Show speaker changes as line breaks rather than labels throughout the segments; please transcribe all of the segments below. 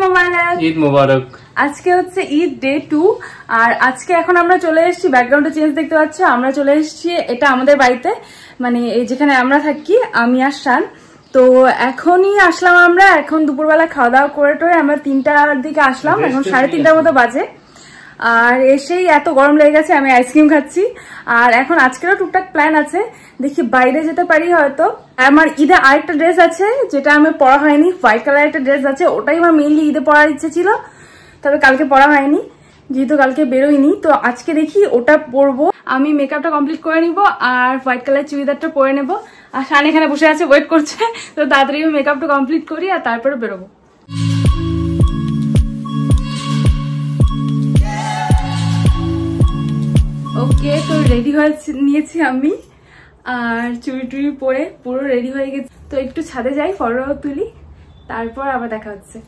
মোবারক। ঈদ মোবারক। আজকে হচ্ছে ঈদ ডে 2 আর আজকে এখন আমরা চলে এসেছি, ব্যাকগ্রাউন্ডে চেঞ্জ দেখতে পাচ্ছ, আমরা চলে এসেছি এটা আমাদের বাড়িতে, মানে যেখানে আমরা থাকি আমি আর শান। তো এখনই আসলাম আমরা, এখন দুপুরবেলা খাওয়া দাওয়া করে টোরে আমরা 3টার দিকে আসলাম, এখন 3:30টার মতো বাজে। আর এসেই এত গরম লেগে গেছে, আমি আইসক্রিম খাচ্ছি। আর এখন আজকেরও টুকটাক প্ল্যান আছে, দেখি বাইরে যেতে পারি হয়তো। আমার ঈদে আরেকটা ড্রেস আছে যেটা আমার পরা হয়নি, হোয়াইট কালার একটা ড্রেস আছে, ওটাই আমার মেইনলি ঈদে পরার ইচ্ছে ছিল, তবে কালকে পরা হয়নি যেহেতু কালকে বেরোয়নি। তো আজকে দেখি ওটা পরবো। আমি মেকআপটা কমপ্লিট করে নিব আর হোয়াইট কালার চুড়িদারটা পরে নেবো। আর শান এখানে বসে আছে ওয়েট করছে, তো তাড়াতাড়ি মেকআপটা কমপ্লিট করি আর তারপরে বেরোবো। ওকে, তো রেডি হয়ে নিয়েছি আমি আর চুড়ি টুড়ি পরে পুরো রেডি হয়ে গেছি। তো একটু ছাদে যাই, ফটো তুলি, তারপর আবার দেখা হচ্ছে।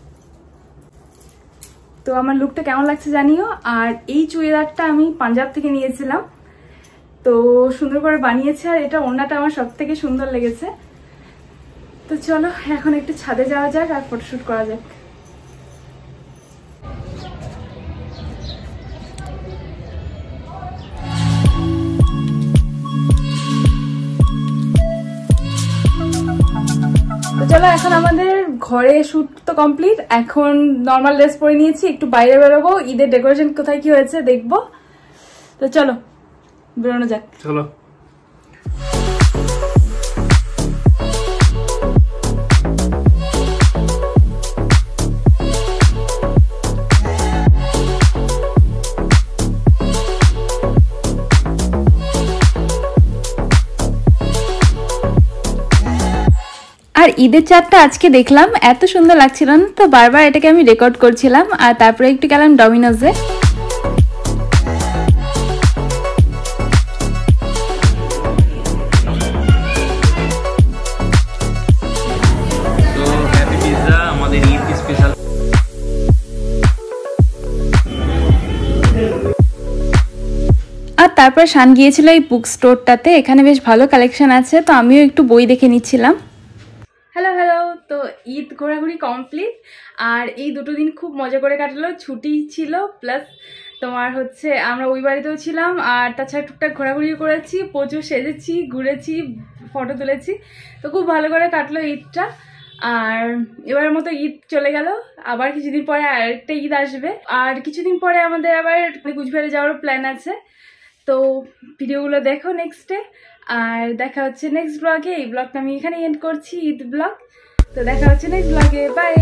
তো আমার লুকটা কেমন লাগছে জানিও। আর এই চুড়িদারটা আমি পাঞ্জাব থেকে নিয়েছিলাম, তো সুন্দর করে বানিয়েছে আর এটা ওড়নাটা আমার সব থেকে সুন্দর লেগেছে। তো চলো এখন একটু ছাদে যাওয়া যাক আর ফটোশুট করা যাক। তো চলো এখন আমাদের ঘরে শুট তো কমপ্লিট, এখন নর্মাল ড্রেস পরে নিয়েছি, একটু বাইরে বেরোবো, ঈদের ডেকোরেশন কোথায় কি হয়েছে দেখবো। তো চলো বেরোনো যাক। চলো। আর ঈদের চাঁদটা আজকে দেখলাম এত সুন্দর লাগছিল না, তো বারবার এটাকে আমি রেকর্ড করছিলাম। আর তারপরে একটু গেলাম ডমিনোজে। আর তারপর শান গিয়েছিল এই বুক স্টোরটাতে, এখানে বেশ ভালো কালেকশন আছে, তো আমিও একটু বই দেখে নিচ্ছিলাম। হ্যালো হ্যালো, তো ঈদ ঘোরাঘুরি কমপ্লিট আর এই দুটো দিন খুব মজা করে কাটলো, ছুটি ছিল প্লাস তোমার হচ্ছে আমরা ওই বাড়িতেও ছিলাম আর তাছাড়া টুকটাক ঘোরাঘুরিও করেছি, প্রচুর সেজেছি, ঘুরেছি, ফটো তুলেছি, তো খুব ভালো করে কাটলো ঈদটা। আর এবারের মতো ঈদ চলে গেল, আবার কিছুদিন পরে আরেকটা ঈদ আসবে আর কিছুদিন পরে আমাদের আবার কুচবিহারে যাওয়ারও প্ল্যান আছে। তো ভিডিওগুলো দেখো নেক্সটে, আর দেখা হচ্ছে নেক্সট ব্লগে। এই ব্লগটা আমি এখানে এন্ড করছি, ঈদ ব্লগ। তো দেখা হচ্ছে নেক্সট ব্লগে, বাই।